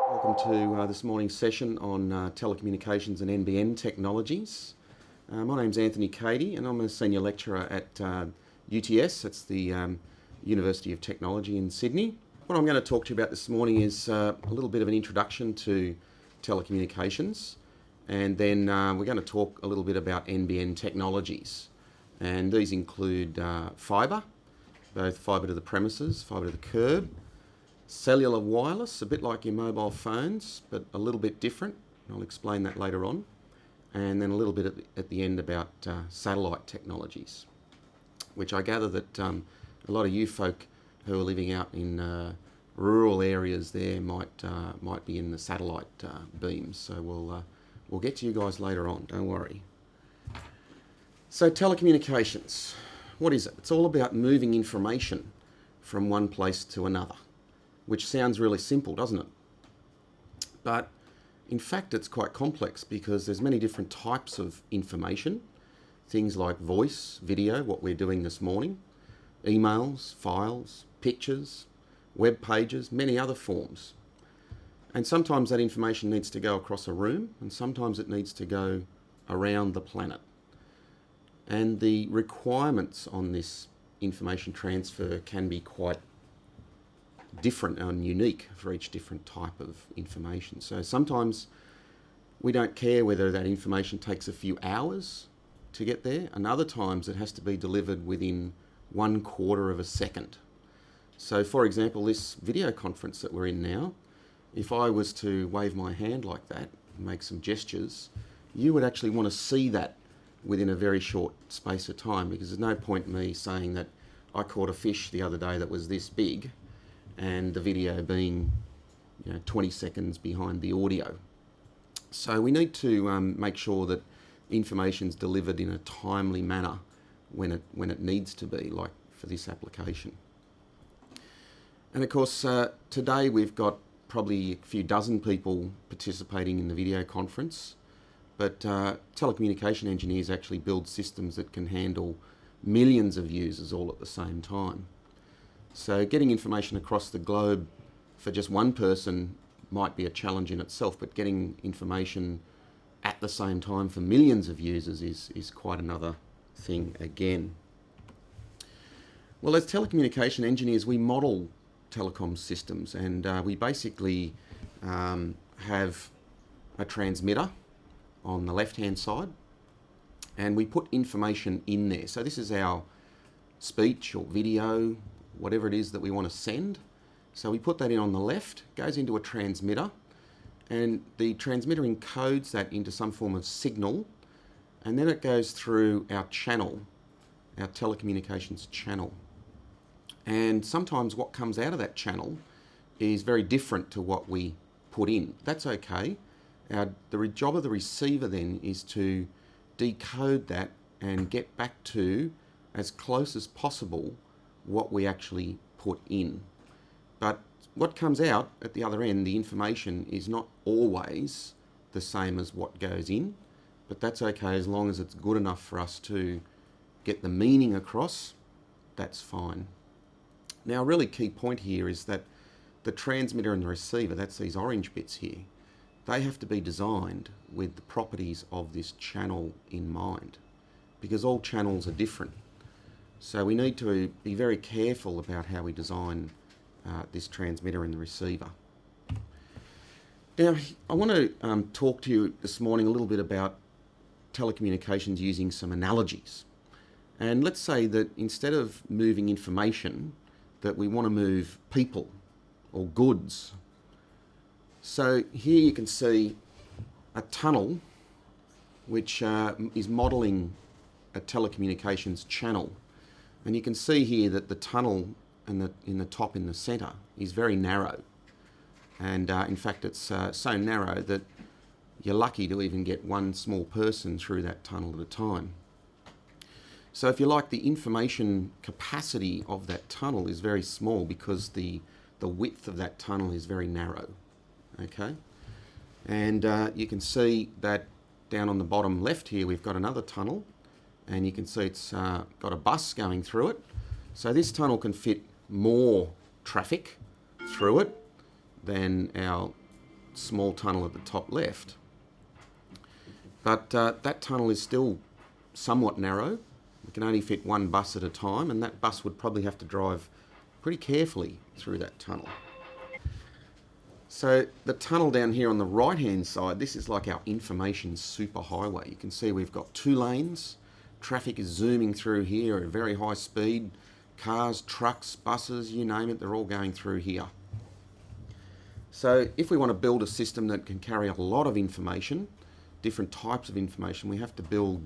Welcome to this morning's session on telecommunications and NBN technologies. My name's Anthony Kadi and I'm a senior lecturer at UTS, that's the University of Technology in Sydney. What I'm going to talk to you about this morning is a little bit of an introduction to telecommunications, and then we're going to talk a little bit about NBN technologies. And these include fibre, both fibre to the premises, fibre to the curb, cellular wireless, a bit like your mobile phones, but a little bit different. I'll explain that later on. And then a little bit at the end about satellite technologies, which I gather that a lot of you folk who are living out in rural areas there might be in the satellite beams. So we'll get to you guys later on, don't worry. So telecommunications, what is it? It's all about moving information from one place to another, which sounds really simple, doesn't it? But in fact, it's quite complex because there's many different types of information, things like voice, video, what we're doing this morning, emails, files, pictures, web pages, many other forms. And sometimes that information needs to go across a room, and sometimes it needs to go around the planet. And the requirements on this information transfer can be quite different and unique for each different type of information. So sometimes we don't care whether that information takes a few hours to get there, and other times it has to be delivered within 1/4 of a second. So for example, this video conference that we're in now, if I was to wave my hand like that and make some gestures, you would actually want to see that within a very short space of time, because there's no point in me saying that I caught a fish the other day that was this big and the video being 20 seconds behind the audio. So we need to make sure that information's delivered in a timely manner when it needs to be, like for this application. And of course, today we've got probably a few dozen people participating in the video conference, but telecommunication engineers actually build systems that can handle millions of users all at the same time. So getting information across the globe for just one person might be a challenge in itself, but getting information at the same time for millions of users is quite another thing again. Well, as telecommunication engineers, we model telecom systems, and we basically have a transmitter on the left-hand side, and we put information in there. So this is our speech or video, whatever it is that we want to send. So we put that in on the left, goes into a transmitter, and the transmitter encodes that into some form of signal, and then it goes through our channel, our telecommunications channel. And sometimes what comes out of that channel is very different to what we put in. That's okay. The job of the receiver then is to decode that and get back to, as close as possible, what we actually put in. But what comes out at the other end, the information, is not always the same as what goes in, but that's okay as long as it's good enough for us to get the meaning across. That's fine. Now, a really key point here is that the transmitter and the receiver, that's these orange bits here, they have to be designed with the properties of this channel in mind, because all channels are different. So we need to be very careful about how we design this transmitter and the receiver. Now, I want to talk to you this morning a little bit about telecommunications using some analogies. And let's say that instead of moving information, that we want to move people or goods. So here you can see a tunnel which is modelling a telecommunications channel. And you can see here that the tunnel in the top in the centre is very narrow. And in fact, it's so narrow that you're lucky to even get one small person through that tunnel at a time. So if you like, the information capacity of that tunnel is very small because the width of that tunnel is very narrow. Okay? And you can see that down on the bottom left here, we've got another tunnel, and you can see it's got a bus going through it. So this tunnel can fit more traffic through it than our small tunnel at the top left. But that tunnel is still somewhat narrow. We can only fit one bus at a time, and that bus would probably have to drive pretty carefully through that tunnel. So the tunnel down here on the right hand side, this is like our information superhighway. You can see we've got 2 lanes. Traffic is zooming through here at a very high speed. Cars, trucks, buses, you name it, they're all going through here. So if we want to build a system that can carry a lot of information, different types of information, we have to build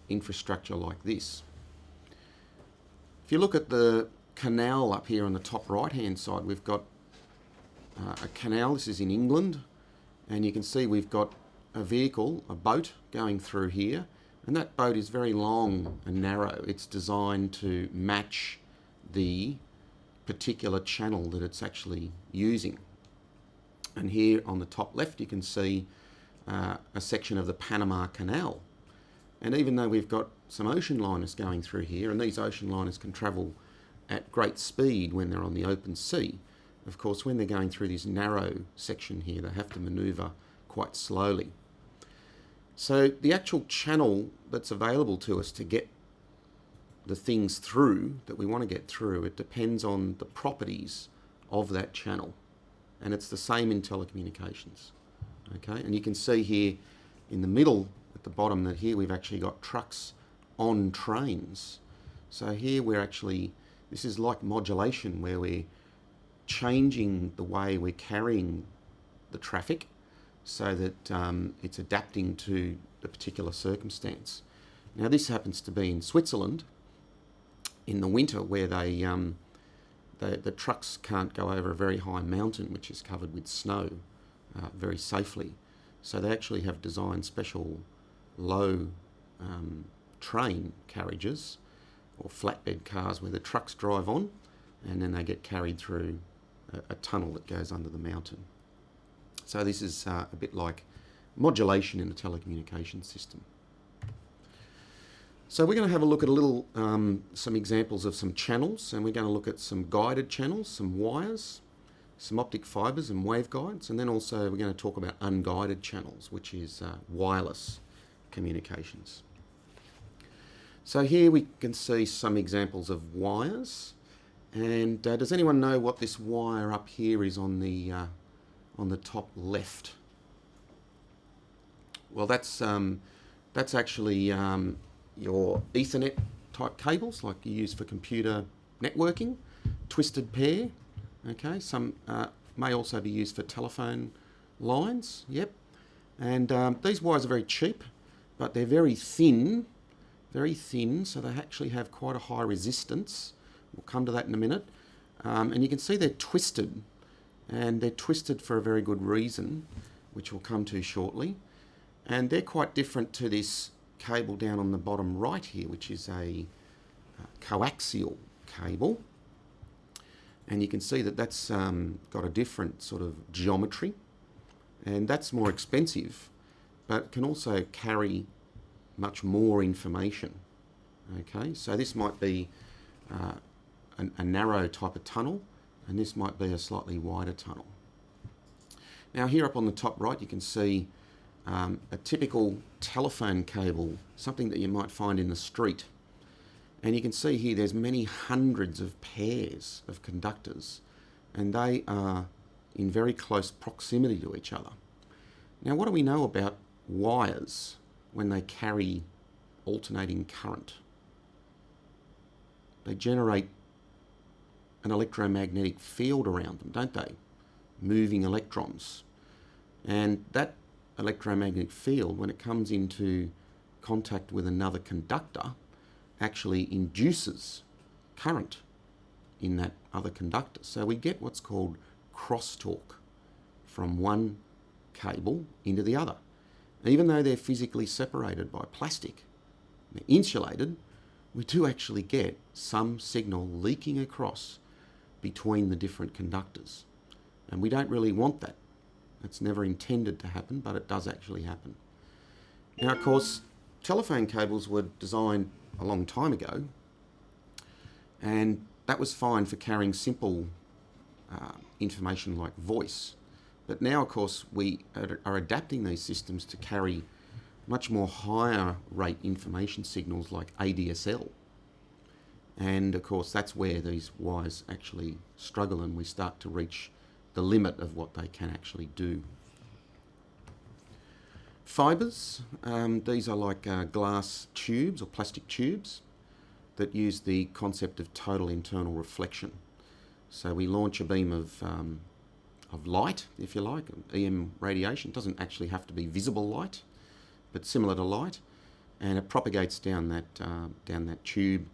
infrastructure like this. If you look at the canal up here on the top right hand side, we've got a canal. This is in England, and you can see we've got a vehicle, a boat, going through here, and that boat is very long and narrow. It's designed to match the particular channel that it's actually using. And here on the top left you can see a section of the Panama Canal. And even though we've got some ocean liners going through here, and these ocean liners can travel at great speed when they're on the open sea, of course when they're going through this narrow section here they have to manoeuvre quite slowly. So the actual channel that's available to us to get the things through that we want to get through, it depends on the properties of that channel. And it's the same in telecommunications. Okay, and you can see here in the middle at the bottom that here we've actually got trucks on trains. So here we're actually, this is like modulation where we're changing the way we're carrying the traffic so that it's adapting to the particular circumstance. Now this happens to be in Switzerland in the winter where the trucks can't go over a very high mountain which is covered with snow very safely. So they actually have designed special low train carriages or flatbed cars where the trucks drive on and then they get carried through a tunnel that goes under the mountain. So this is a bit like modulation in a telecommunications system. So we're going to have a look at some examples of some channels, and we're going to look at some guided channels, some wires, some optic fibres and waveguides, and then also we're going to talk about unguided channels, which is wireless communications. So here we can see some examples of wires, and does anyone know what this wire up here is on the top left? Well, that's actually your Ethernet type cables like you use for computer networking, twisted pair. Okay, some may also be used for telephone lines. Yep, and these wires are very cheap, but they're very thin, so they actually have quite a high resistance. We'll come to that in a minute. And you can see they're twisted, and they're twisted for a very good reason, which we'll come to shortly. And they're quite different to this cable down on the bottom right here, which is a coaxial cable. And you can see that that's got a different sort of geometry, and that's more expensive, but can also carry much more information. Okay, so this might be a narrow type of tunnel, and this might be a slightly wider tunnel. Now here up on the top right you can see a typical telephone cable, something that you might find in the street. And you can see here there's many hundreds of pairs of conductors, and they are in very close proximity to each other. Now what do we know about wires when they carry alternating current? They generate an electromagnetic field around them, don't they? Moving electrons. And that electromagnetic field, when it comes into contact with another conductor, actually induces current in that other conductor. So we get what's called crosstalk from one cable into the other. Even though they're physically separated by plastic, they're insulated, we do actually get some signal leaking across between the different conductors. And we don't really want that. It's never intended to happen, but it does actually happen. Now, of course, telephone cables were designed a long time ago, and that was fine for carrying simple information like voice. But now, of course, we are adapting these systems to carry much more higher rate information signals like ADSL. And of course, that's where these wires actually struggle and we start to reach the limit of what they can actually do. Fibres, these are like glass tubes or plastic tubes that use the concept of total internal reflection. So we launch a beam of light, if you like, EM radiation. It doesn't actually have to be visible light, but similar to light, and it propagates down that tube,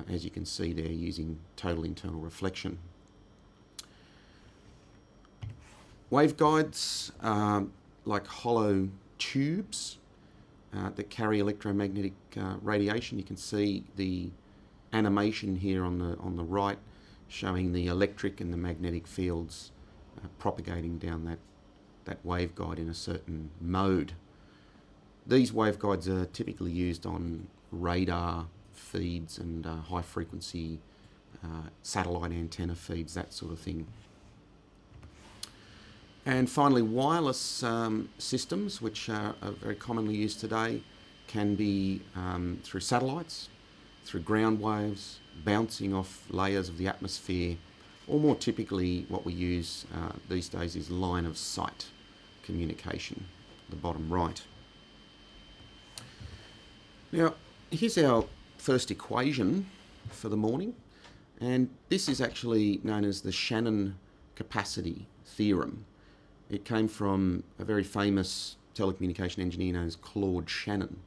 as you can see there, using total internal reflection. Waveguides are like hollow tubes that carry electromagnetic radiation. You can see the animation here on the right, showing the electric and the magnetic fields propagating down that waveguide in a certain mode. These waveguides are typically used on radar feeds and high frequency satellite antenna feeds, that sort of thing. And finally, wireless systems, which are very commonly used today, can be through satellites, through ground waves, bouncing off layers of the atmosphere, or more typically what we use these days is line of sight communication, the bottom right. Now, here's our first equation for the morning, and this is actually known as the Shannon capacity theorem. It came from a very famous telecommunication engineer known as Claude Shannon.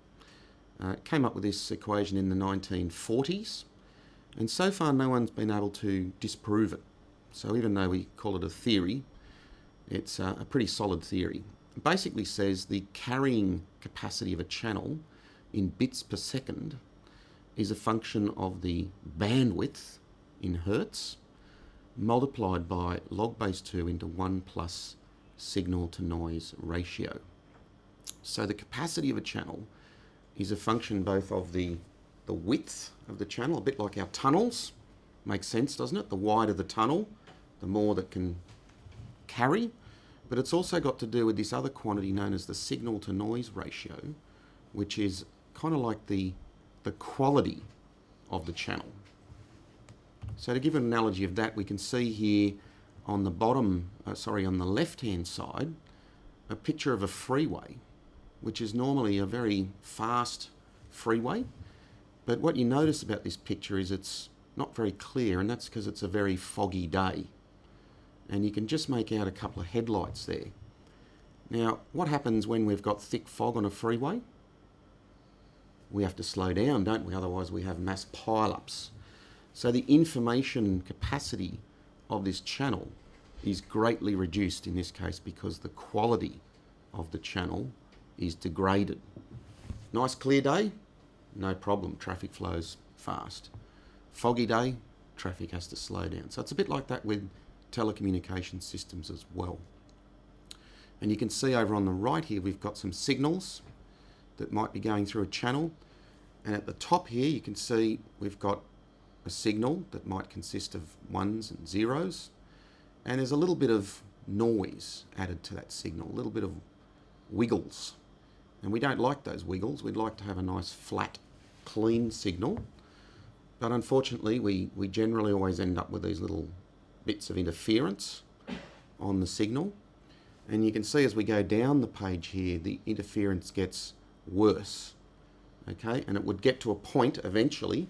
Came up with this equation in the 1940s, and so far no one's been able to disprove it. So even though we call it a theory, it's a pretty solid theory. It basically says the carrying capacity of a channel in bits per second is a function of the bandwidth in hertz multiplied by log base 2 into 1 plus signal to noise ratio. So the capacity of a channel is a function both of the width of the channel, a bit like our tunnels. Makes sense, doesn't it? The wider the tunnel, the more that can carry. But it's also got to do with this other quantity known as the signal to noise ratio, which is kind of like the quality of the channel. So to give an analogy of that, we can see here on the bottom, on the left-hand side, a picture of a freeway, which is normally a very fast freeway. But what you notice about this picture is it's not very clear, and that's because it's a very foggy day. And you can just make out a couple of headlights there. Now, what happens when we've got thick fog on a freeway? We have to slow down, don't we? Otherwise we have mass pile-ups. So the information capacity of this channel is greatly reduced in this case because the quality of the channel is degraded. Nice clear day, no problem, traffic flows fast. Foggy day, traffic has to slow down. So it's a bit like that with telecommunication systems as well. And you can see over on the right here we've got some signals that might be going through a channel, and at the top here you can see we've got a signal that might consist of ones and zeros, and there's a little bit of noise added to that signal, a little bit of wiggles, and we don't like those wiggles. We'd like to have a nice flat clean signal, but unfortunately we generally always end up with these little bits of interference on the signal. And you can see as we go down the page here, the interference gets worse, okay? And it would get to a point eventually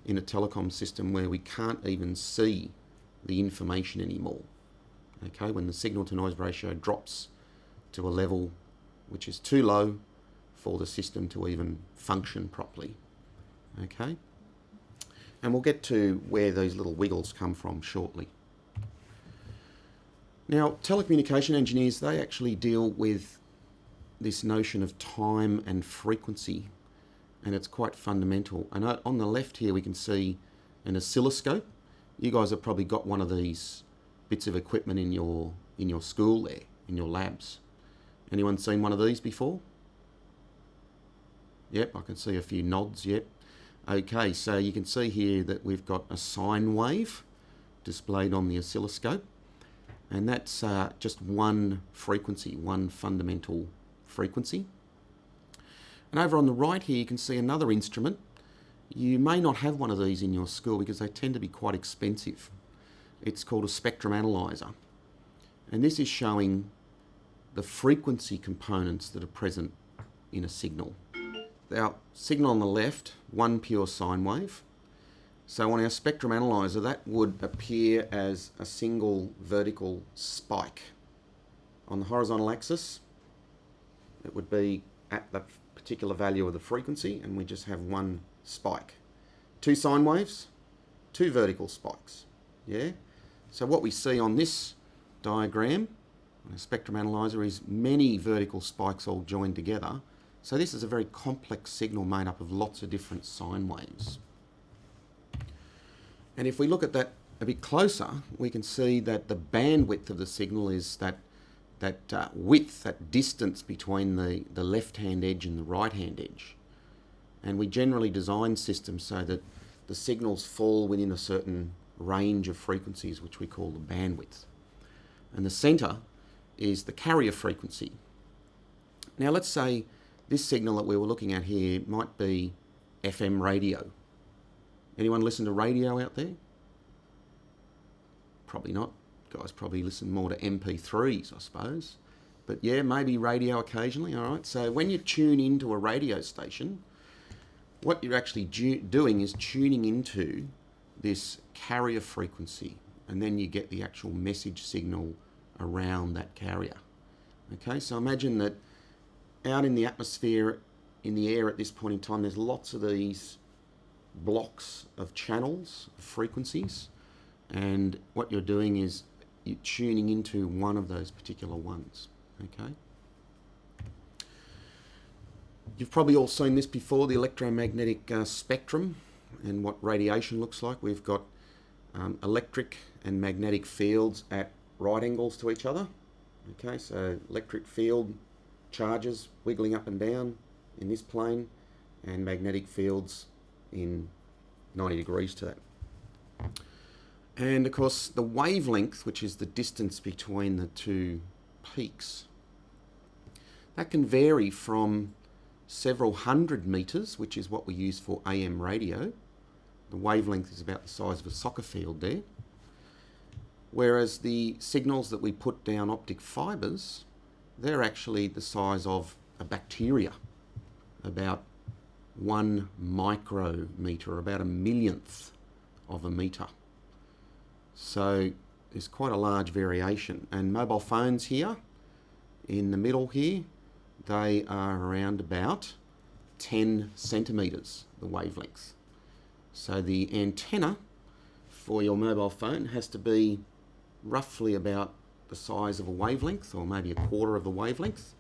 in a telecom system where we can't even see the information anymore, okay? When the signal to noise ratio drops to a level which is too low for the system to even function properly, okay? And we'll get to where these little wiggles come from shortly. Now, telecommunication engineers, they actually deal with this notion of time and frequency, and it's quite fundamental. And on the left here we can see an oscilloscope. You guys have probably got one of these bits of equipment in your school there, in your labs. Anyone seen one of these before? Yep, I can see a few nods, yep. Okay, so you can see here that we've got a sine wave displayed on the oscilloscope, and that's just one frequency, one fundamental frequency. And over on the right here you can see another instrument. You may not have one of these in your school because they tend to be quite expensive. It's called a spectrum analyzer, and this is showing the frequency components that are present in a signal. Our signal on the left, one pure sine wave. So on our spectrum analyzer, that would appear as a single vertical spike. On the horizontal axis, it would be at the particular value of the frequency, and we just have one spike. Two sine waves, two vertical spikes. Yeah. So what we see on this diagram, on a spectrum analyzer, is many vertical spikes all joined together. So this is a very complex signal made up of lots of different sine waves. And if we look at that a bit closer, we can see that the bandwidth of the signal is that width, that distance between the left-hand edge and the right-hand edge. And we generally design systems so that the signals fall within a certain range of frequencies, which we call the bandwidth. And the centre is the carrier frequency. Now let's say this signal that we were looking at here might be FM radio. Anyone listen to radio out there? Probably not. Guys probably listen more to MP3s, I suppose. But yeah, maybe radio occasionally, all right? So when you tune into a radio station, what you're actually doing is tuning into this carrier frequency, and then you get the actual message signal around that carrier. Okay, so imagine that out in the atmosphere, in the air at this point in time, there's lots of these blocks of channels, of frequencies, and what you're doing is you're tuning into one of those particular ones. Okay. You've probably all seen this before, the electromagnetic spectrum and what radiation looks like. We've got electric and magnetic fields at right angles to each other. Okay, so electric field charges wiggling up and down in this plane, and magnetic fields in 90 degrees to that. And of course the wavelength, which is the distance between the two peaks, that can vary from several hundred metres, which is what we use for AM radio. The wavelength is about the size of a soccer field there. Whereas the signals that we put down optic fibres, they're actually the size of a bacteria, about 1 micrometre, about a millionth of a metre. So there's quite a large variation. And mobile phones here, in the middle here, they are around about 10 centimetres, the wavelength. So the antenna for your mobile phone has to be roughly about the size of a wavelength, or maybe a quarter of the wavelength.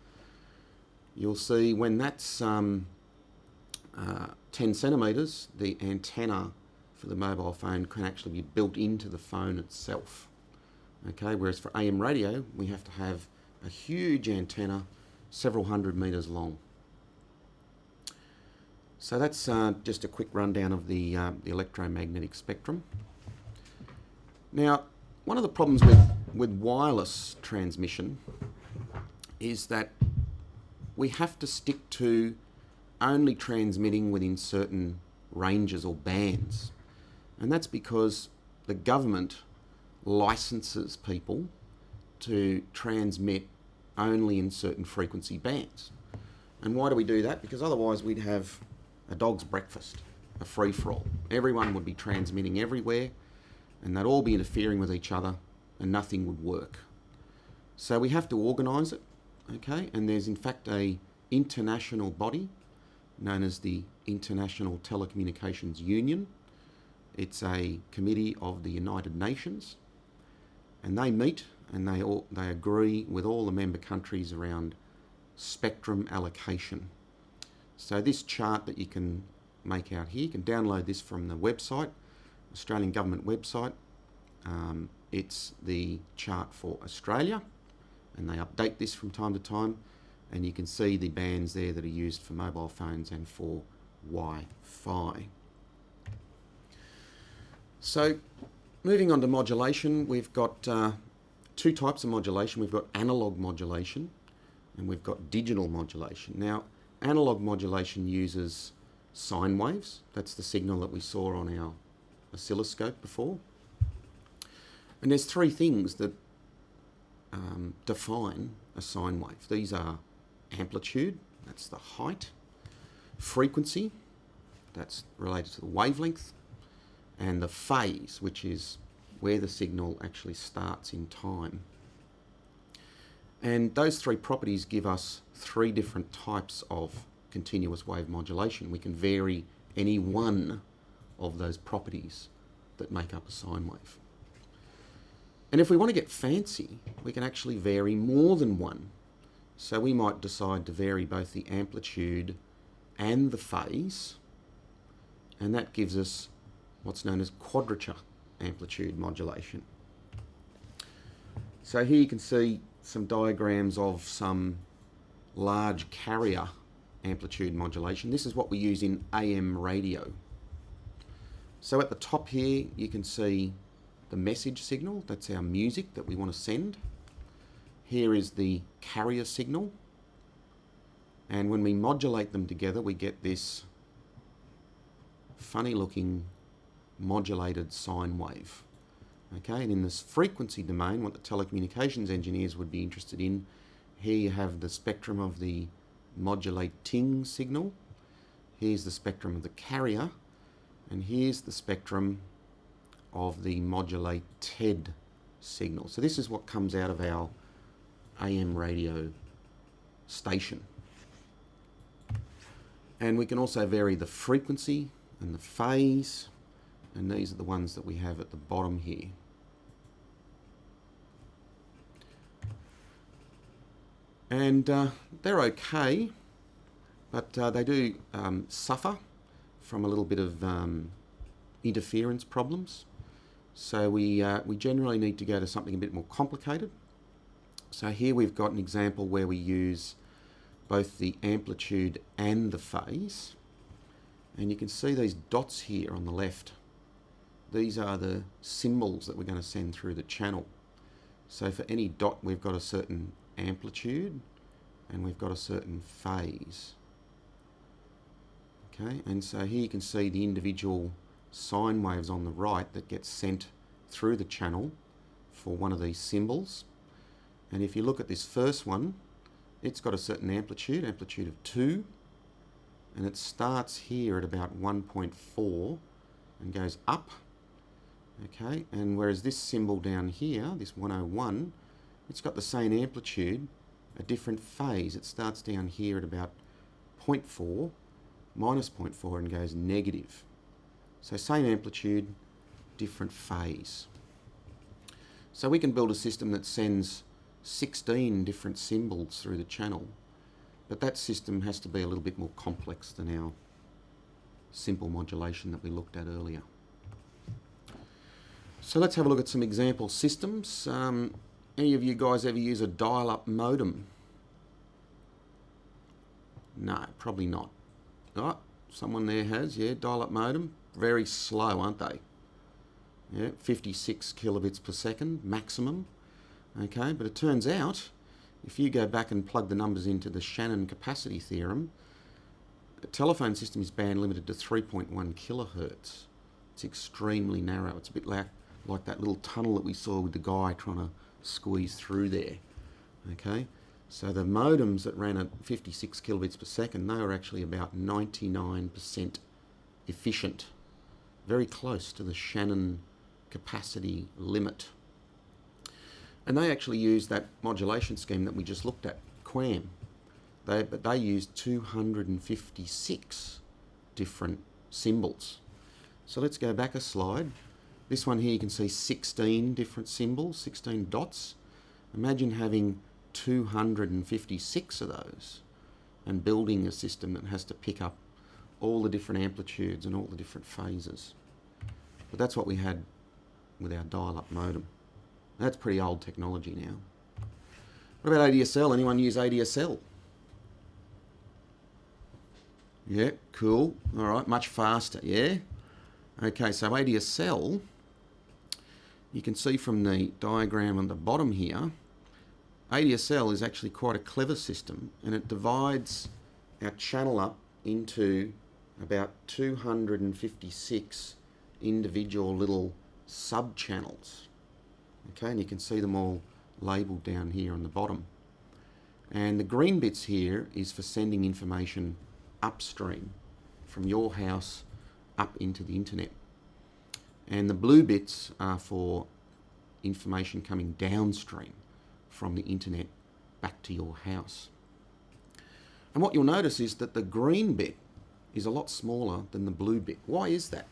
You'll see when that's 10 centimetres, the antenna for the mobile phone can actually be built into the phone itself. Okay, whereas for AM radio, we have to have a huge antenna, several hundred metres long. So that's just a quick rundown of the electromagnetic spectrum. Now, one of the problems with wireless transmission is that we have to stick to only transmitting within certain ranges or bands. And that's because the government licenses people to transmit only in certain frequency bands. And why do we do that? Because otherwise we'd have a dog's breakfast, a free-for-all. Everyone would be transmitting everywhere, and they'd all be interfering with each other, and nothing would work. So we have to organise it, okay? And there's in fact a international body known as the International Telecommunications Union. It's a committee of the United Nations, and they meet and they agree with all the member countries around spectrum allocation. So this chart that you can make out here, you can download this from the website, Australian Government website. It's the chart for Australia, and they update this from time to time, and you can see the bands there that are used for mobile phones and for Wi-Fi. So moving on to modulation, we've got two types of modulation. We've got analog modulation and we've got digital modulation. Now, analog modulation uses sine waves. That's the signal that we saw on our oscilloscope before. And there's three things that define a sine wave. These are amplitude, that's the height, frequency, that's related to the wavelength, and the phase, which is where the signal actually starts in time. And those three properties give us three different types of continuous wave modulation. We can vary any one of those properties that make up a sine wave. And if we want to get fancy, we can actually vary more than one. So we might decide to vary both the amplitude and the phase, and that gives us what's known as quadrature amplitude modulation. So here you can see some diagrams of some large carrier amplitude modulation. This is what we use in AM radio. So at the top here you can see the message signal, that's our music that we want to send. Here is the carrier signal, and when we modulate them together we get this funny looking modulated sine wave. Okay, and in this frequency domain, what the telecommunications engineers would be interested in, here you have the spectrum of the modulating signal, here's the spectrum of the carrier, and here's the spectrum of the modulated signal. So this is what comes out of our AM radio station. And we can also vary the frequency and the phase, and these are the ones that we have at the bottom here. And they're okay, but they do suffer from a little bit of interference problems. So we generally need to go to something a bit more complicated. So here we've got an example where we use both the amplitude and the phase. And you can see these dots here on the left. These are the symbols that we're going to send through the channel. So for any dot we've got a certain amplitude and we've got a certain phase. Okay, and so here you can see the individual sine waves on the right that get sent through the channel for one of these symbols. And if you look at this first one, it's got a certain amplitude of 2, and it starts here at about 1.4 and goes up. Okay, and whereas this symbol down here, this 101, it's got the same amplitude, a different phase. It starts down here at about 0.4, minus 0.4, and goes negative. So same amplitude, different phase. So we can build a system that sends 16 different symbols through the channel, but that system has to be a little bit more complex than our simple modulation that we looked at earlier. So let's have a look at some example systems. Any of you guys ever use a dial-up modem? No, probably not. Oh, someone there has, yeah, dial-up modem. Very slow, aren't they? Yeah, 56 kilobits per second maximum. Okay, but it turns out if you go back and plug the numbers into the Shannon capacity theorem, the telephone system is band limited to 3.1 kilohertz. It's extremely narrow. It's a bit like that little tunnel that we saw with the guy trying to squeeze through there. Okay, so the modems that ran at 56 kilobits per second, they were actually about 99% efficient, very close to the Shannon capacity limit. And they actually used that modulation scheme that we just looked at, QAM. But they used 256 different symbols. So let's go back a slide. This one here you can see 16 different symbols, 16 dots. Imagine having 256 of those and building a system that has to pick up all the different amplitudes and all the different phases. But that's what we had with our dial-up modem. That's pretty old technology now. What about ADSL? Anyone use ADSL? Yeah, cool. All right, much faster, yeah? Okay, so ADSL you can see from the diagram on the bottom here, ADSL is actually quite a clever system, and it divides our channel up into about 256 individual little sub-channels. Okay, and you can see them all labelled down here on the bottom. And the green bits here is for sending information upstream from your house up into the internet. And the blue bits are for information coming downstream from the internet back to your house. And what you'll notice is that the green bit is a lot smaller than the blue bit. Why is that?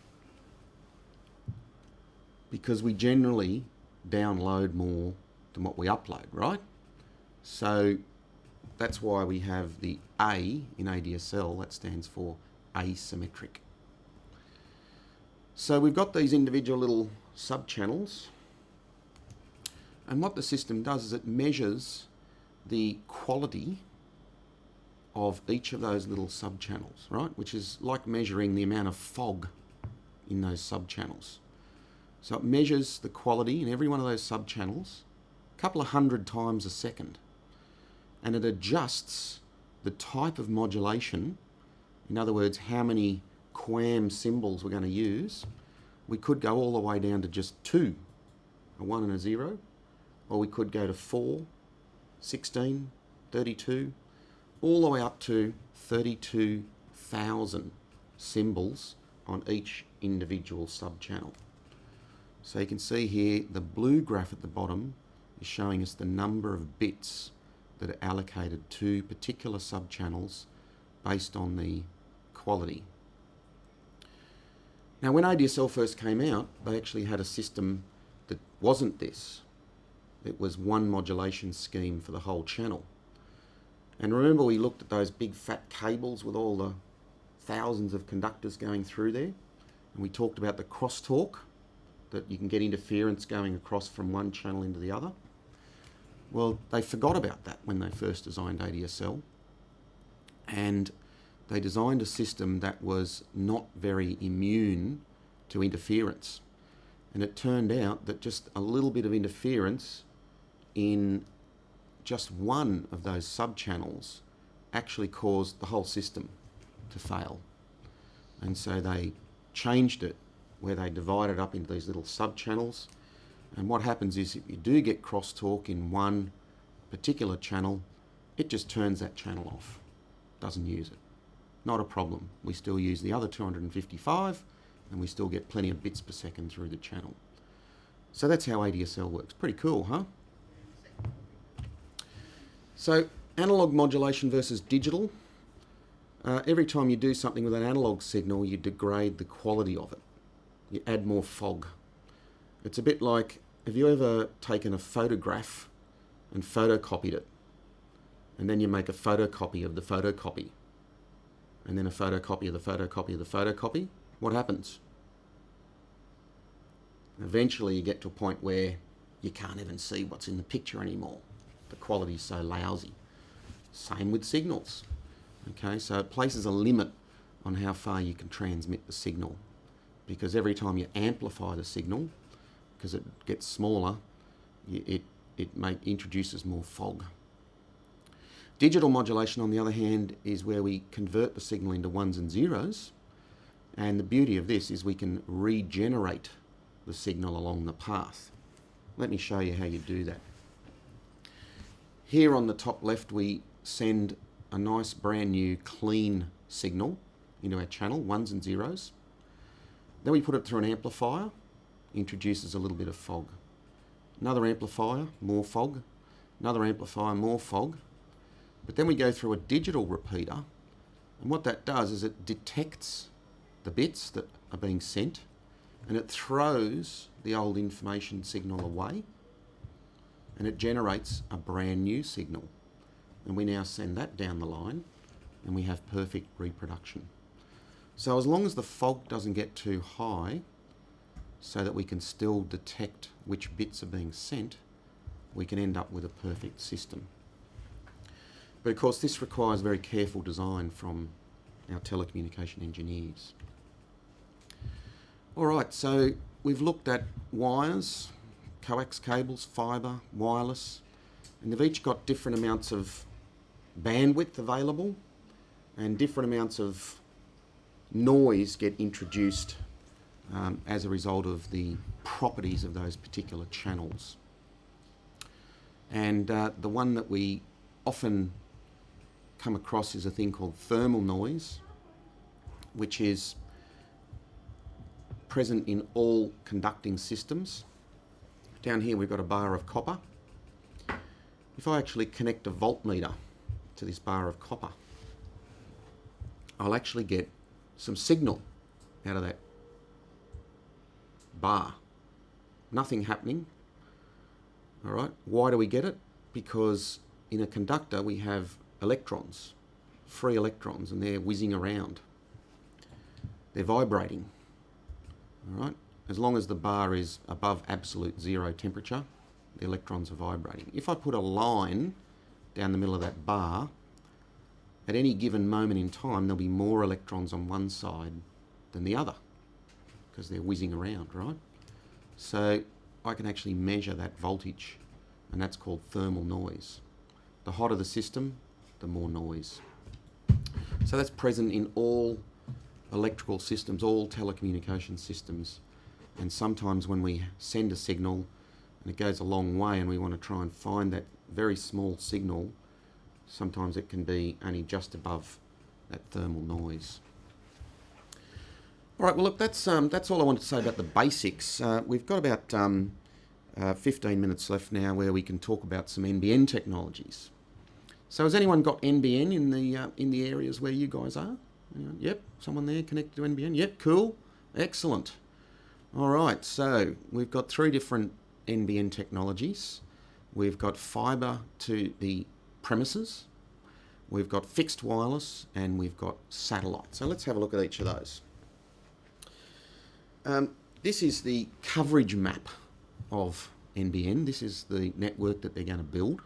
Because we generally download more than what we upload, right? So that's why we have the A in ADSL, that stands for asymmetric. So we've got these individual little sub-channels, and what the system does is it measures the quality of each of those little sub-channels, right? Which is like measuring the amount of fog in those sub-channels. So it measures the quality in every one of those sub-channels a couple of 100 times a second. And it adjusts the type of modulation, in other words, how many QAM symbols we're going to use. We could go all the way down to just 2, a 1 and a 0, or we could go to 4, 16, 32, all the way up to 32,000 symbols on each individual sub-channel. So you can see here the blue graph at the bottom is showing us the number of bits that are allocated to particular sub-channels based on the quality. Now, when ADSL first came out, they actually had a system that wasn't this. It was one modulation scheme for the whole channel. And remember, we looked at those big fat cables with all the thousands of conductors going through there, and we talked about the crosstalk, that you can get interference going across from one channel into the other. Well, they forgot about that when they first designed ADSL, and they designed a system that was not very immune to interference. And it turned out that just a little bit of interference in just one of those sub-channels actually caused the whole system to fail. And so they changed it where they divided up into these little sub-channels. And what happens is if you do get crosstalk in one particular channel, it just turns that channel off, doesn't use it. Not a problem. We still use the other 255 and we still get plenty of bits per second through the channel. So that's how ADSL works. Pretty cool, huh? So analog modulation versus digital. Every time you do something with an analog signal, you degrade the quality of it. You add more fog. It's a bit like, have you ever taken a photograph and photocopied it? And then you make a photocopy of the photocopy. And then a photocopy of the photocopy of the photocopy. What happens? Eventually you get to a point where you can't even see what's in the picture anymore. The quality's so lousy. Same with signals. Okay, so it places a limit on how far you can transmit the signal, because every time you amplify the signal, because it gets smaller, it introduces more fog. Digital modulation, on the other hand, is where we convert the signal into ones and zeros, and the beauty of this is we can regenerate the signal along the path. Let me show you how you do that. Here on the top left, we send a nice brand new clean signal into our channel, ones and zeros. Then we put it through an amplifier, introduces a little bit of fog. Another amplifier, more fog. Another amplifier, more fog. But then we go through a digital repeater, and what that does is it detects the bits that are being sent, and it throws the old information signal away, and it generates a brand new signal. And we now send that down the line, and we have perfect reproduction. So as long as the fog doesn't get too high, so that we can still detect which bits are being sent, we can end up with a perfect system. But of course this requires very careful design from our telecommunication engineers. Alright, so we've looked at wires, coax cables, fibre, wireless, and they've each got different amounts of bandwidth available and different amounts of noise get introduced as a result of the properties of those particular channels. And the one that we often come across is a thing called thermal noise, which is present in all conducting systems. Down here we've got a bar of copper. If I actually connect a voltmeter to this bar of copper, I'll actually get some signal out of that bar. Nothing happening. All right. Why do we get it? Because in a conductor we have electrons, free electrons, and they're whizzing around. They're vibrating. All right. As long as the bar is above absolute zero temperature, the electrons are vibrating. If I put a line down the middle of that bar, at any given moment in time, there'll be more electrons on one side than the other because they're whizzing around, right? So I can actually measure that voltage, and that's called thermal noise. The hotter the system, the more noise. So that's present in all electrical systems, all telecommunication systems. And sometimes when we send a signal and it goes a long way and we want to try and find that very small signal, sometimes it can be only just above that thermal noise. All right, well look, that's all I wanted to say about the basics. We've got about 15 minutes left now where we can talk about some NBN technologies. So has anyone got NBN in the areas where you guys are? Yep, someone there connected to NBN? Yep, cool, excellent. All right, so we've got 3 different NBN technologies. We've got fibre to the premises, we've got fixed wireless, and we've got satellite. So let's have a look at each of those. This is the coverage map of NBN. This is the network that they're going to build.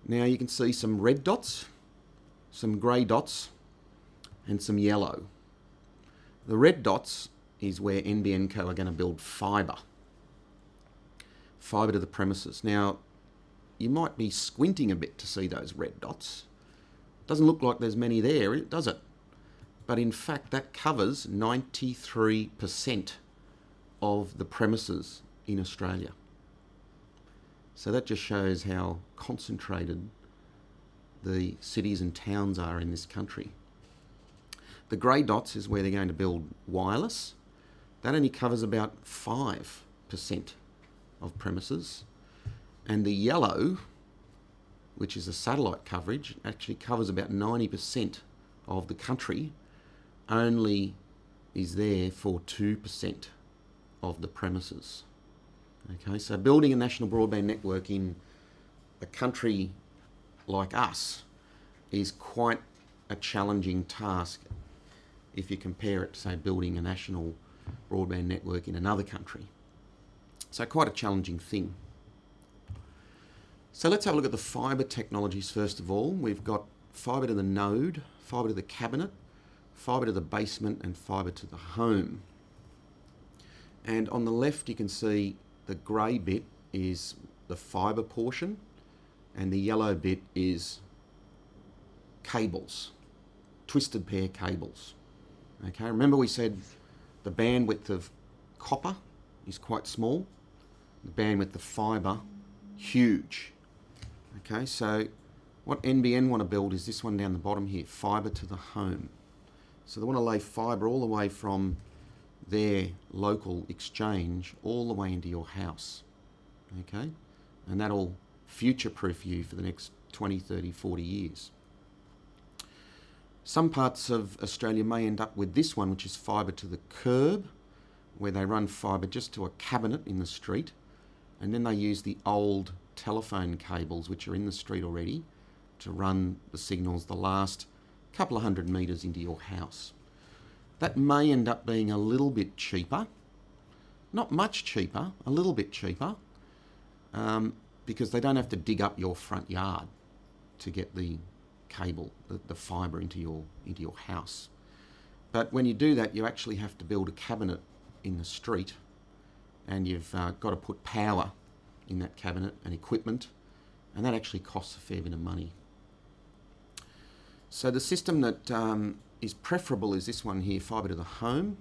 Now you can see some red dots, some grey dots, and some yellow. The red dots is where NBN Co are going to build fibre to the premises. Now, you might be squinting a bit to see those red dots. Doesn't look like there's many there, does it? But in fact, that covers 93% of the premises in Australia. So that just shows how concentrated the cities and towns are in this country. The grey dots is where they're going to build wireless. That only covers about 5% of premises. And the yellow, which is the satellite coverage, actually covers about 90% of the country, only is there for 2% of the premises. Okay, so building a national broadband network in a country like us is quite a challenging task if you compare it to, say, building a national broadband network in another country. So quite a challenging thing. So let's have a look at the fibre technologies first of all. We've got fibre to the node, fibre to the cabinet, fibre to the basement, and fibre to the home. And on the left you can see the grey bit is the fibre portion, and the yellow bit is cables, twisted pair cables. Okay, remember we said the bandwidth of copper is quite small, the bandwidth of fibre huge. Okay, so what NBN want to build is this one down the bottom here, fibre to the home. So they want to lay fibre all the way from their local exchange all the way into your house. Okay, and that'll future-proof you for the next 20, 30, 40 years. Some parts of Australia may end up with this one, which is fibre to the curb, where they run fibre just to a cabinet in the street, and then they use the old telephone cables, which are in the street already, to run the signals the last couple of 100 metres into your house. That may end up being a little bit cheaper, not much cheaper, a little bit cheaper, because they don't have to dig up your front yard to get the cable, the fibre into your house. But when you do that, you actually have to build a cabinet in the street and you've got to put power in that cabinet and equipment, and that actually costs a fair bit of money. So the system that is preferable is this one here, fibre to the home,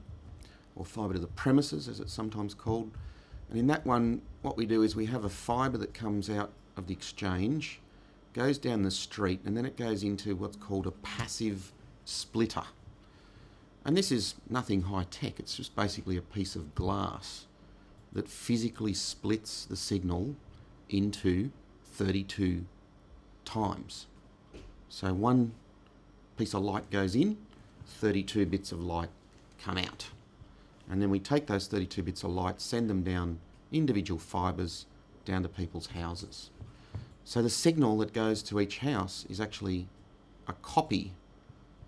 or fibre to the premises as it's sometimes called. And in that one, what we do is we have a fibre that comes out of the exchange, goes down the street, and then it goes into what's called a passive splitter. And this is nothing high tech, it's just basically a piece of glass that physically splits the signal into 32 times. So one piece of light goes in, 32 bits of light come out. And then we take those 32 bits of light, send them down individual fibres down to people's houses. So the signal that goes to each house is actually a copy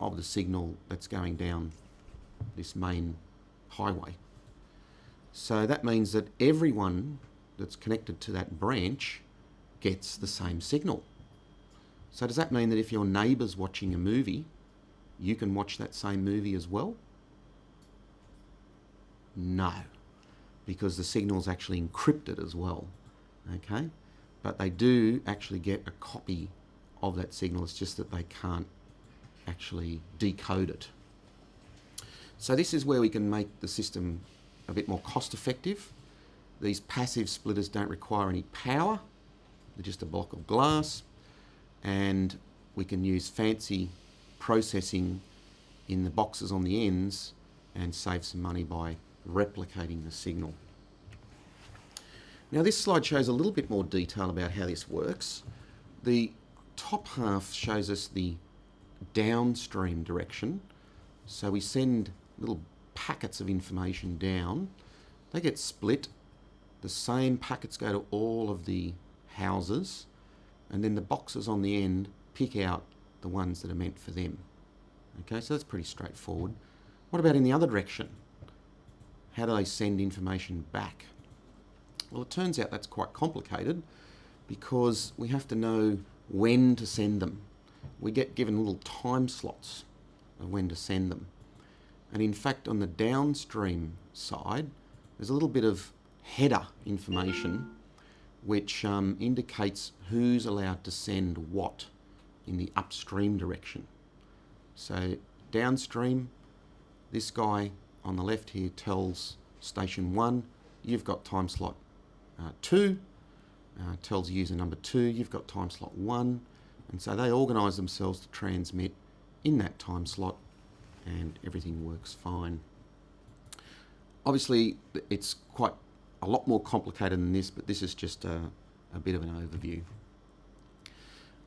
of the signal that's going down this main highway. So that means that everyone that's connected to that branch gets the same signal. So does that mean that if your neighbour's watching a movie, you can watch that same movie as well? No, because the signal's actually encrypted as well, okay? But they do actually get a copy of that signal, it's just that they can't actually decode it. So this is where we can make the system a bit more cost effective. These passive splitters don't require any power, they're just a block of glass, and we can use fancy processing in the boxes on the ends and save some money by replicating the signal. Now this slide shows a little bit more detail about how this works. The top half shows us the downstream direction. So we send little packets of information down. They get split. The same packets go to all of the houses, and then the boxes on the end pick out the ones that are meant for them. Okay, so that's pretty straightforward. What about in the other direction? How do they send information back? Well, it turns out that's quite complicated because we have to know when to send them. We get given little time slots of when to send them. And in fact, on the downstream side, there's a little bit of header information which indicates who's allowed to send what in the upstream direction. So downstream, this guy on the left here tells station 1, you've got time slot 2, tells user number 2, you've got time slot 1, and so they organise themselves to transmit in that time slot and everything works fine. Obviously it's quite a lot more complicated than this, but this is just a bit of an overview.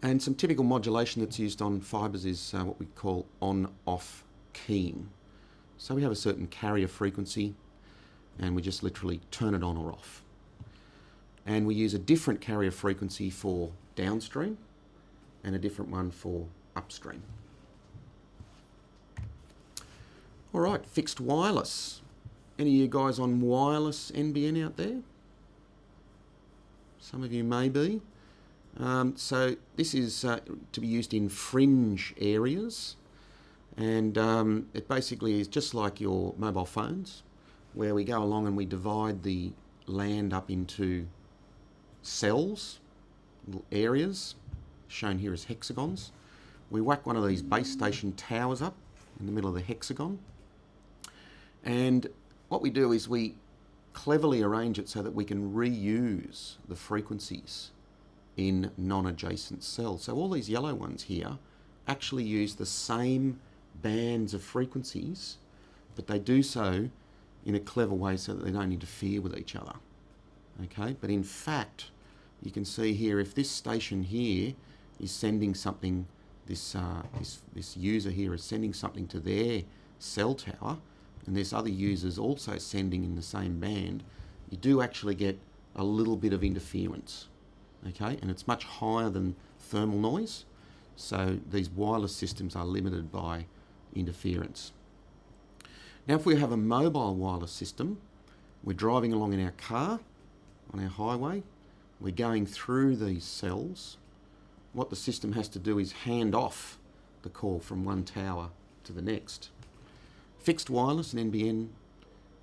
And some typical modulation that's used on fibres is what we call on-off keying. So we have a certain carrier frequency and we just literally turn it on or off. And we use a different carrier frequency for downstream and a different one for upstream. All right, fixed wireless. Any of you guys on wireless NBN out there? Some of you may be. So this is to be used in fringe areas, and it basically is just like your mobile phones, where we go along and we divide the land up into cells, little areas, shown here as hexagons. We whack one of these base station towers up in the middle of the hexagon, and what we do is we cleverly arrange it so that we can reuse the frequencies in non-adjacent cells. So all these yellow ones here actually use the same bands of frequencies, but they do so in a clever way so that they don't interfere with each other. Okay, but in fact, you can see here, if this station here is sending something, this user here is sending something to their cell tower, and there's other users also sending in the same band, you do actually get a little bit of interference. Okay, and it's much higher than thermal noise, so these wireless systems are limited by interference. Now if we have a mobile wireless system, we're driving along in our car on our highway, we're going through these cells, what the system has to do is hand off the call from one tower to the next. Fixed wireless and NBN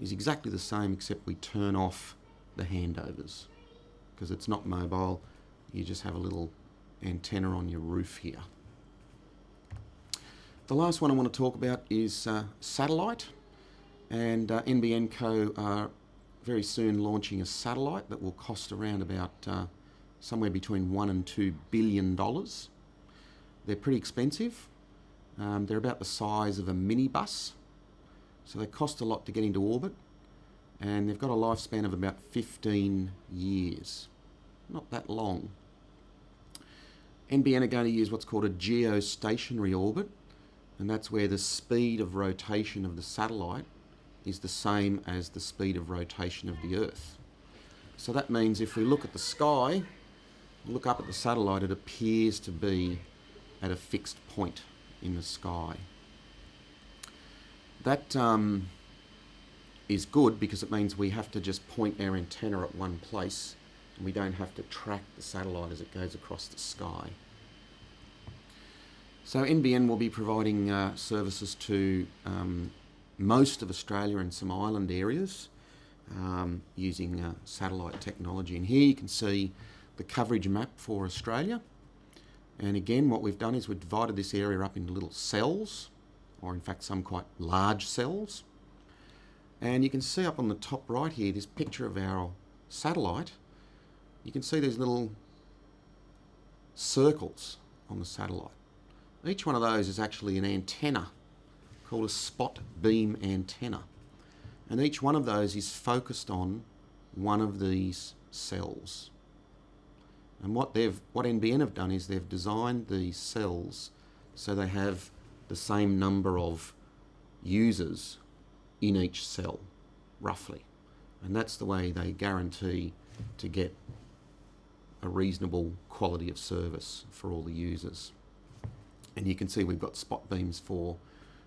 is exactly the same, except we turn off the handovers because it's not mobile. You just have a little antenna on your roof here. The last one I want to talk about is satellite, and NBN Co are very soon launching a satellite that will cost around about somewhere between $1 and $2 billion. They're pretty expensive. They're about the size of a minibus, so they cost a lot to get into orbit, and they've got a lifespan of about 15 years. Not that long. NBN are going to use what's called a geostationary orbit, and that's where the speed of rotation of the satellite is the same as the speed of rotation of the Earth. So that means if we look at the sky, look up at the satellite, it appears to be at a fixed point in the sky. That is good because it means we have to just point our antenna at one place and we don't have to track the satellite as it goes across the sky. So NBN will be providing services to most of Australia and some island areas using satellite technology. And here you can see the coverage map for Australia. And again, what we've done is we've divided this area up into little cells, or in fact some quite large cells. And you can see up on the top right here, this picture of our satellite. You can see these little circles on the satellite. Each one of those is actually an antenna called a spot beam antenna. And each one of those is focused on one of these cells. And what NBN have done is they've designed these cells so they have the same number of users in each cell, roughly. And that's the way they guarantee to get a reasonable quality of service for all the users. And you can see we've got spot beams for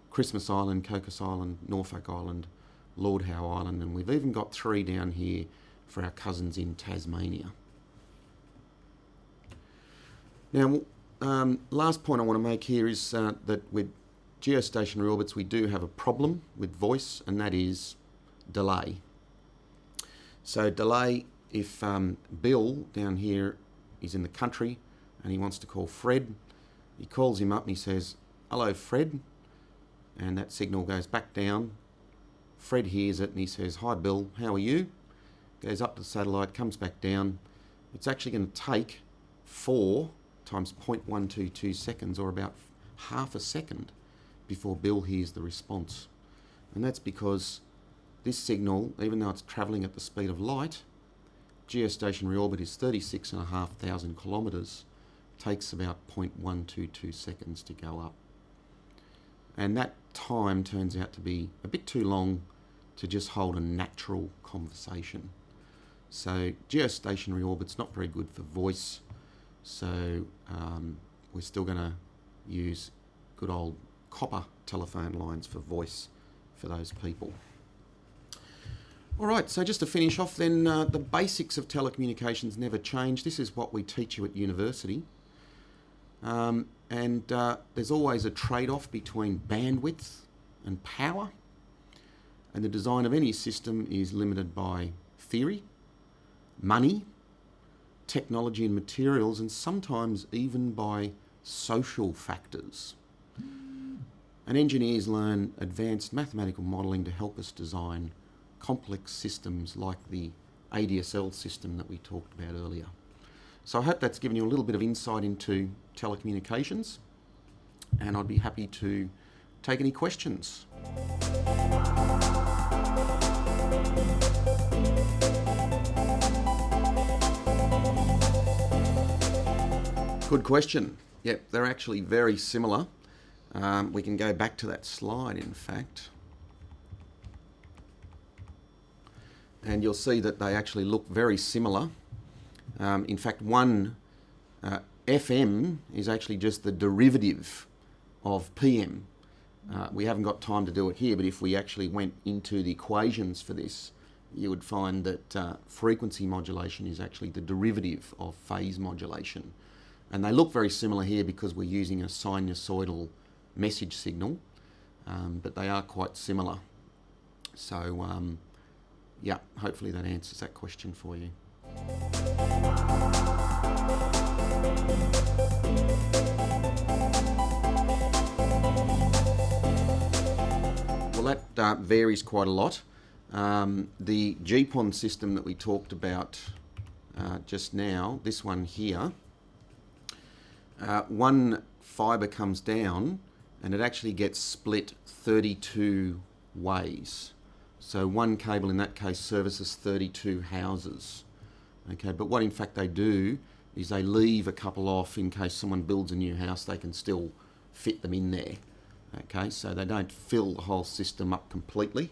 Christmas Island, Cocos Island, Norfolk Island, Lord Howe Island, and we've even got 3 down here for our cousins in Tasmania. Now, last point I want to make here is that with geostationary orbits we do have a problem with voice, and that is delay. So delay, if Bill down here is in the country and he wants to call Fred, he calls him up and he says, "Hello Fred," and that signal goes back down. Fred hears it and he says, "Hi Bill, how are you?" Goes up to the satellite, comes back down. It's actually going to take 4 times 0.122 seconds, or about half a second, before Bill hears the response. And that's because this signal, even though it's travelling at the speed of light, geostationary orbit is 36,500 kilometres, takes about 0.122 seconds to go up. And that time turns out to be a bit too long to just hold a natural conversation. So geostationary orbit's not very good for voice, so we're still going to use good old copper telephone lines for voice for those people. Alright, so just to finish off then, the basics of telecommunications never change. This is what we teach you at university. And there's always a trade-off between bandwidth and power, and the design of any system is limited by theory, money, technology and materials, and sometimes even by social factors. And engineers learn advanced mathematical modelling to help us design complex systems like the ADSL system that we talked about earlier. So I hope that's given you a little bit of insight into telecommunications, and I'd be happy to take any questions. Good question. Yep, they're actually very similar. We can go back to that slide, in fact. And you'll see that they actually look very similar. In fact, one FM is actually just the derivative of PM. We haven't got time to do it here, but if we actually went into the equations for this, you would find that frequency modulation is actually the derivative of phase modulation. And they look very similar here because we're using a sinusoidal message signal, but they are quite similar. So, yeah, hopefully that answers that question for you. Well, that varies quite a lot. The GPON system that we talked about just now, this one here, one fibre comes down and it actually gets split 32 ways. So one cable in that case services 32 houses. Okay, but what in fact they do is they leave a couple off in case someone builds a new house, they can still fit them in there. Okay, so they don't fill the whole system up completely.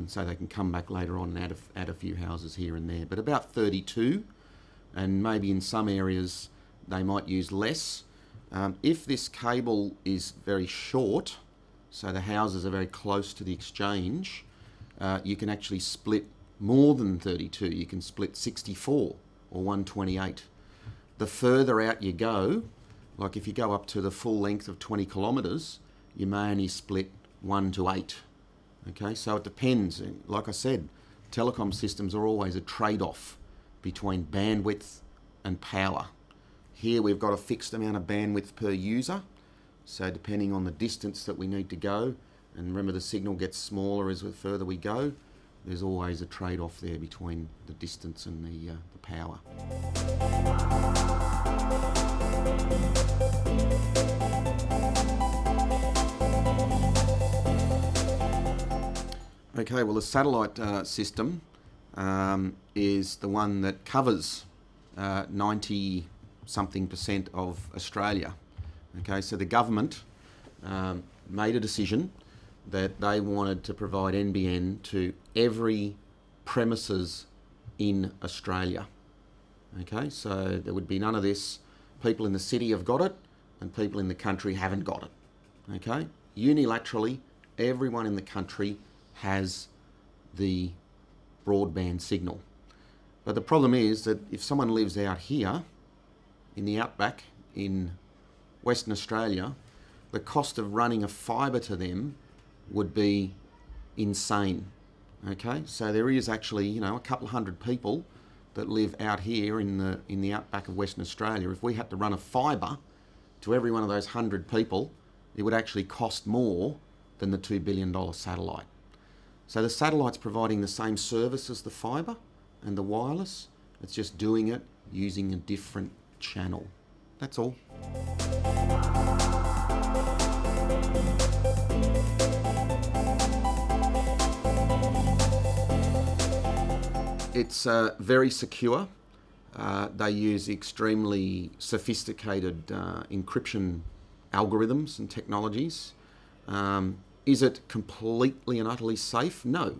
So they can come back later on and add a few houses here and there. But about 32, and maybe in some areas they might use less. If this cable is very short, so the houses are very close to the exchange, you can actually split more than 32. You can split 64 or 128. The further out you go, like if you go up to the full length of 20 kilometres, you may only split 1 to 8. Okay, so it depends. Like I said, telecom systems are always a trade-off between bandwidth and power. Here we've got a fixed amount of bandwidth per user, so depending on the distance that we need to go, and remember the signal gets smaller as the further we go, there's always a trade-off there between the distance and the power. Okay, well the satellite system is the one that covers 90-something% of Australia. Okay, so the government made a decision that they wanted to provide NBN to every premises in Australia. Okay, so there would be none of this, people in the city have got it and people in the country haven't got it. Okay, unilaterally, everyone in the country has the broadband signal. But the problem is that if someone lives out here in the outback in Western Australia, the cost of running a fibre to them would be insane. Okay, so there is actually, a couple hundred people that live out here in the outback of Western Australia. If we had to run a fibre to every one of those 100 people, it would actually cost more than the $2 billion satellite. So the satellite's providing the same service as the fibre and the wireless. It's just doing it using a different channel. That's all. It's very secure. They use extremely sophisticated encryption algorithms and technologies. Is it completely and utterly safe? No.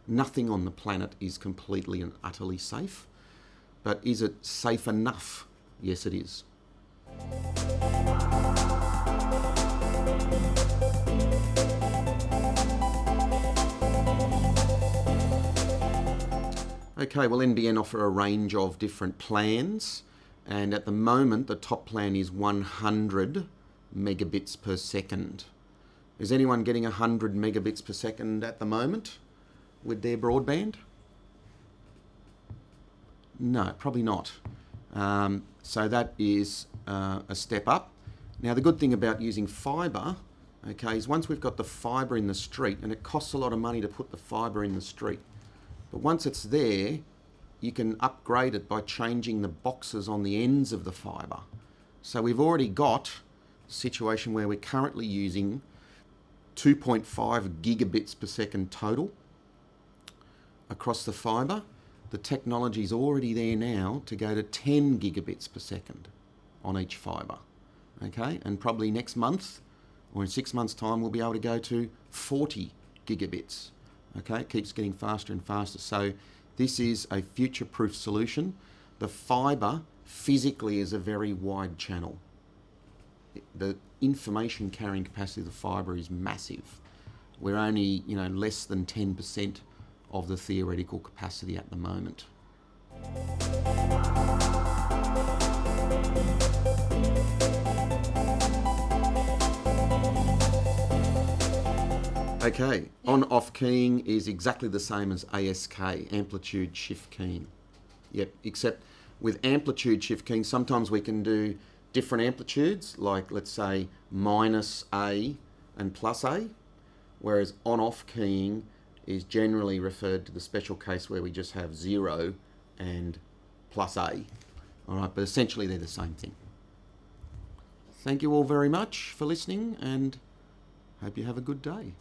Nothing on the planet is completely and utterly safe. But is it safe enough? Yes, it is. Okay, well, NBN offer a range of different plans, and at the moment the top plan is 100 megabits per second. Is anyone getting 100 megabits per second at the moment with their broadband? No, probably not. So that is a step up. Now the good thing about using fibre, okay, is once we've got the fibre in the street, and it costs a lot of money to put the fibre in the street, but once it's there, you can upgrade it by changing the boxes on the ends of the fibre. So we've already got a situation where we're currently using 2.5 gigabits per second total across the fibre. The technology is already there now to go to 10 gigabits per second on each fibre. Okay, and probably next month or in 6 months' time we'll be able to go to 40 gigabits. Okay, it keeps getting faster and faster. So this is a future-proof solution. The fibre physically is a very wide channel. The information carrying capacity of the fibre is massive. We're only, less than 10% of the theoretical capacity at the moment. Okay, on-off keying is exactly the same as ASK, amplitude shift keying. Yep, except with amplitude shift keying, sometimes we can do different amplitudes, like let's say minus A and plus A, whereas on-off keying is generally referred to the special case where we just have 0 and plus A. All right, but essentially they're the same thing. Thank you all very much for listening, and hope you have a good day.